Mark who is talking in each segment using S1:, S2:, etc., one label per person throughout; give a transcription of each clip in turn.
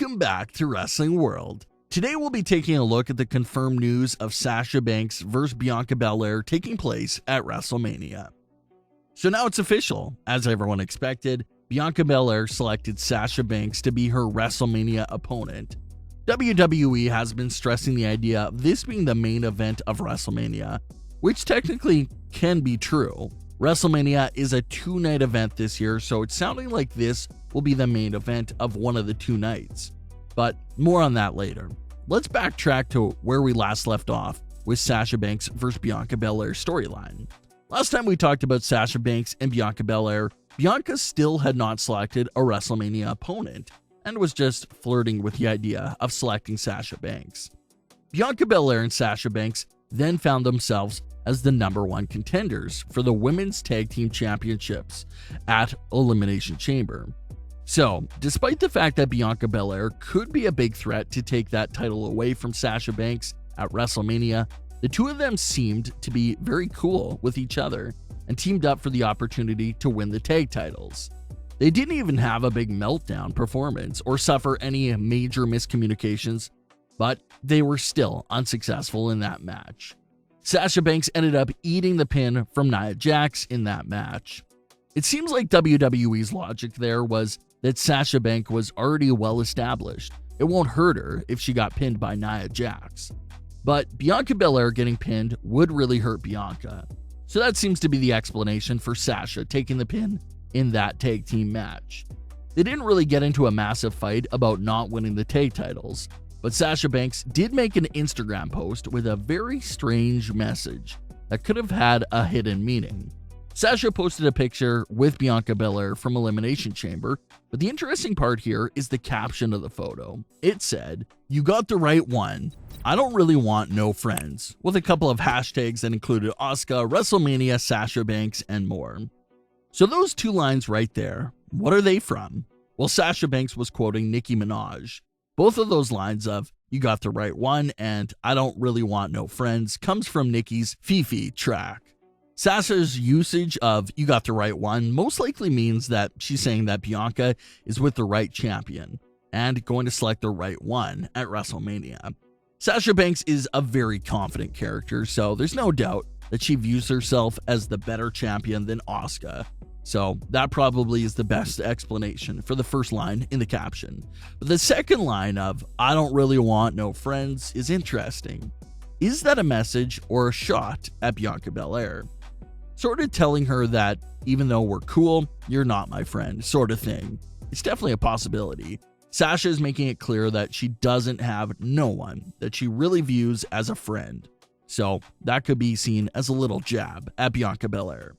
S1: Welcome back to Wrestling World. Today we'll be taking a look at the confirmed news of Sasha Banks vs Bianca Belair taking place at WrestleMania. So now it's official. As everyone expected, Bianca Belair selected Sasha Banks to be her WrestleMania opponent. WWE has been stressing the idea of this being the main event of WrestleMania, which technically can be true. WrestleMania is a two-night event this year, so it's sounding like this will be the main event of one of the two nights. But more on that later. Let's backtrack to where we last left off with Sasha Banks vs Bianca Belair storyline. Last time we talked about Sasha Banks and Bianca Belair, Bianca still had not selected a WrestleMania opponent and was just flirting with the idea of selecting Sasha Banks. Bianca Belair and Sasha Banks then found themselves as the #1 contenders for the Women's Tag Team Championships at Elimination Chamber. So, despite the fact that Bianca Belair could be a big threat to take that title away from Sasha Banks at WrestleMania, the two of them seemed to be very cool with each other and teamed up for the opportunity to win the tag titles. They didn't even have a big meltdown performance or suffer any major miscommunications, but they were still unsuccessful in that match. Sasha Banks ended up eating the pin from Nia Jax in that match. It seems like WWE's logic there was that Sasha Banks was already well established. It won't hurt her if she got pinned by Nia Jax. But Bianca Belair getting pinned would really hurt Bianca. So that seems to be the explanation for Sasha taking the pin in that tag team match. They didn't really get into a massive fight about not winning the tag titles, but Sasha Banks did make an Instagram post with a very strange message that could have had a hidden meaning. Sasha posted a picture with Bianca Belair from Elimination Chamber, but the interesting part here is the caption of the photo. It said, "You got the right one. I don't really want no friends," with a couple of hashtags that included Asuka, WrestleMania, Sasha Banks, and more. So those two lines right there, what are they from? Well, Sasha Banks was quoting Nicki Minaj. Both of those lines of "you got the right one" and "I don't really want no friends" comes from Nicki's Fifi track. Sasha's usage of "you got the right one" most likely means that she's saying that Bianca is with the right champion and going to select the right one at WrestleMania. Sasha Banks is a very confident character, so there's no doubt that she views herself as the better champion than Asuka. So that probably is the best explanation for the first line in the caption. But the second line of "I don't really want no friends" is interesting. Is that a message or a shot at Bianca Belair? Sort of telling her that even though we're cool, you're not my friend, sort of thing. It's definitely a possibility. Sasha is making it clear that she doesn't have no one that she really views as a friend. So that could be seen as a little jab at Bianca Belair.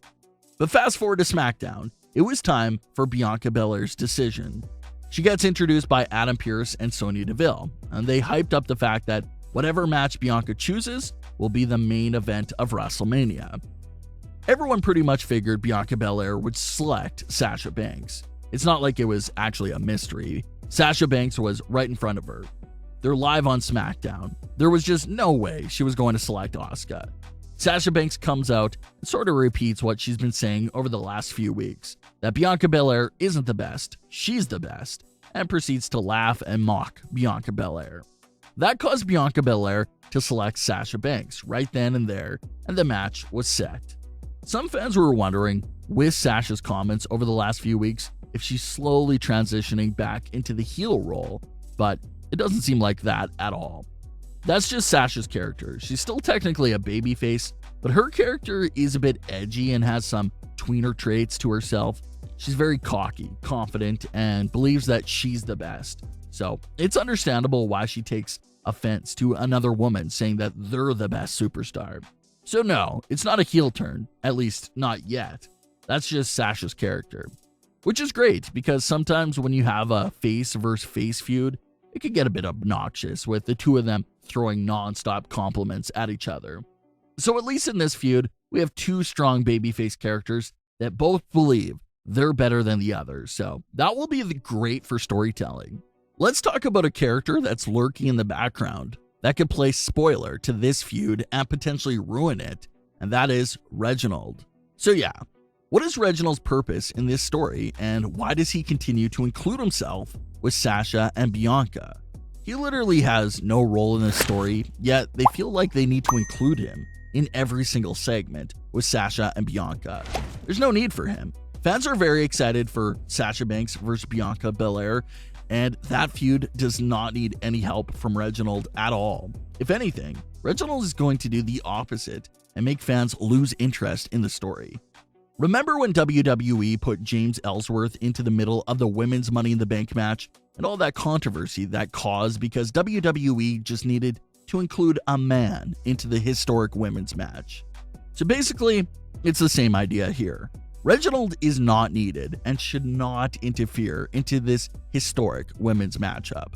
S1: But fast forward to SmackDown, it was time for Bianca Belair's decision. She gets introduced by Adam Pearce and Sonya Deville, and they hyped up the fact that whatever match Bianca chooses will be the main event of WrestleMania. Everyone pretty much figured Bianca Belair would select Sasha Banks. It's not like it was actually a mystery. Sasha Banks was right in front of her. They're live on SmackDown. There was just no way she was going to select Asuka. Sasha Banks comes out and sort of repeats what she's been saying over the last few weeks, that Bianca Belair isn't the best, she's the best, and proceeds to laugh and mock Bianca Belair. That caused Bianca Belair to select Sasha Banks right then and there, and the match was set. Some fans were wondering, with Sasha's comments over the last few weeks, if she's slowly transitioning back into the heel role, but it doesn't seem like that at all. That's just Sasha's character. She's still technically a babyface, but her character is a bit edgy and has some tweener traits to herself. She's very cocky, confident, and believes that she's the best. So it's understandable why she takes offense to another woman saying that they're the best superstar. So no, it's not a heel turn, at least not yet. That's just Sasha's character. Which is great, because sometimes when you have a face versus face feud, it could get a bit obnoxious with the two of them throwing non-stop compliments at each other. So at least in this feud, we have two strong babyface characters that both believe they're better than the others, so that will be great for storytelling. Let's talk about a character that's lurking in the background that could play spoiler to this feud and potentially ruin it, and that is Reginald. So yeah, What is Reginald's purpose in this story, and why does he continue to include himself with Sasha and Bianca? He literally has no role in this story, yet they feel like they need to include him in every single segment with Sasha and Bianca. There's no need for him. Fans are very excited for Sasha Banks versus Bianca Belair, and that feud does not need any help from Reginald at all. If anything, Reginald is going to do the opposite and make fans lose interest in the story. Remember when WWE put James Ellsworth into the middle of the women's Money in the Bank match and all that controversy that caused because WWE just needed to include a man into the historic women's match? So basically, it's the same idea here. Reginald is not needed and should not interfere into this historic women's matchup.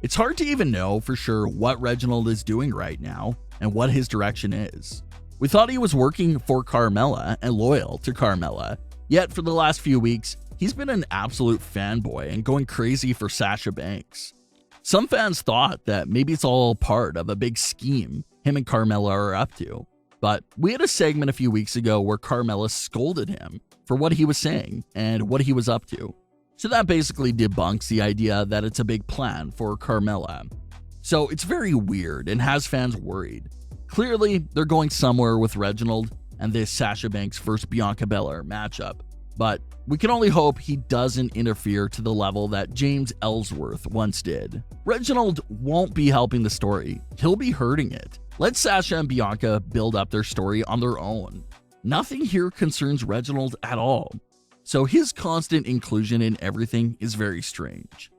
S1: It's hard to even know for sure what Reginald is doing right now and what his direction is. We thought he was working for Carmella and loyal to Carmella, yet for the last few weeks, he's been an absolute fanboy and going crazy for Sasha Banks. Some fans thought that maybe it's all part of a big scheme him and Carmella are up to, but we had a segment a few weeks ago where Carmella scolded him for what he was saying and what he was up to. So that basically debunks the idea that it's a big plan for Carmella. So it's very weird and has fans worried. Clearly, they're going somewhere with Reginald and this Sasha Banks versus Bianca Belair matchup, but we can only hope he doesn't interfere to the level that James Ellsworth once did. Reginald won't be helping the story, he'll be hurting it. Let Sasha and Bianca build up their story on their own. Nothing here concerns Reginald at all, so his constant inclusion in everything is very strange.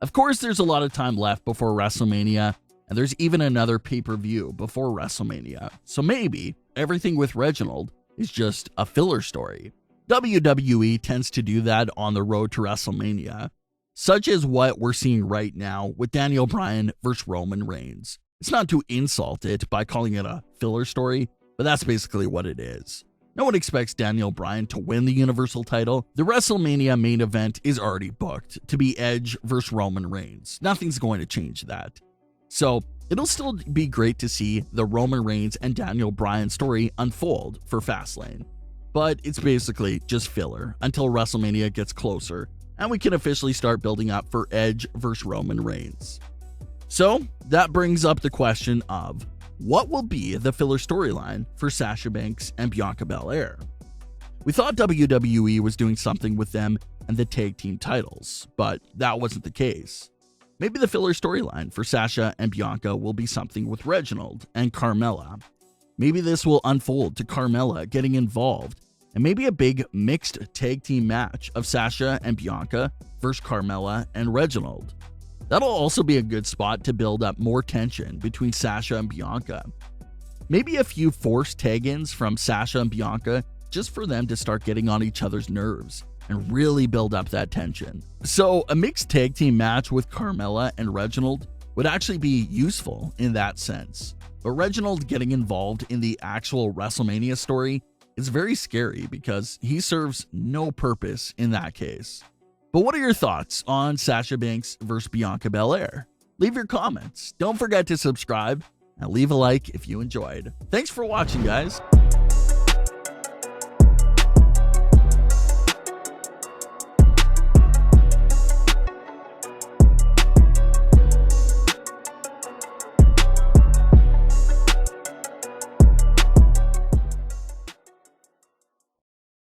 S1: Of course, there's a lot of time left before WrestleMania, and there's even another pay-per-view before WrestleMania, so maybe everything with Reginald is just a filler story. WWE tends to do that on the road to WrestleMania, such as what we're seeing right now with Daniel Bryan versus Roman Reigns. It's not to insult it by calling it a filler story, but that's basically what it is. No one expects Daniel Bryan to win the Universal title. The WrestleMania main event is already booked to be Edge versus Roman Reigns. Nothing's going to change that. So it'll still be great to see the Roman Reigns and Daniel Bryan story unfold for Fastlane. But it's basically just filler until WrestleMania gets closer and we can officially start building up for Edge versus Roman Reigns. So that brings up the question of, what will be the filler storyline for Sasha Banks and Bianca Belair? We thought WWE was doing something with them and the tag team titles, but that wasn't the case. Maybe the filler storyline for Sasha and Bianca will be something with Reginald and Carmella. Maybe this will unfold to Carmella getting involved, and maybe a big mixed tag team match of Sasha and Bianca versus Carmella and Reginald. That'll also be a good spot to build up more tension between Sasha and Bianca. Maybe a few forced tag-ins from Sasha and Bianca just for them to start getting on each other's nerves and really build up that tension. So a mixed tag team match with Carmella and Reginald would actually be useful in that sense. But Reginald getting involved in the actual WrestleMania story is very scary because he serves no purpose in that case. But what are your thoughts on Sasha Banks versus Bianca Belair? Leave your comments. Don't forget to subscribe and leave a like if you enjoyed. Thanks for watching, guys.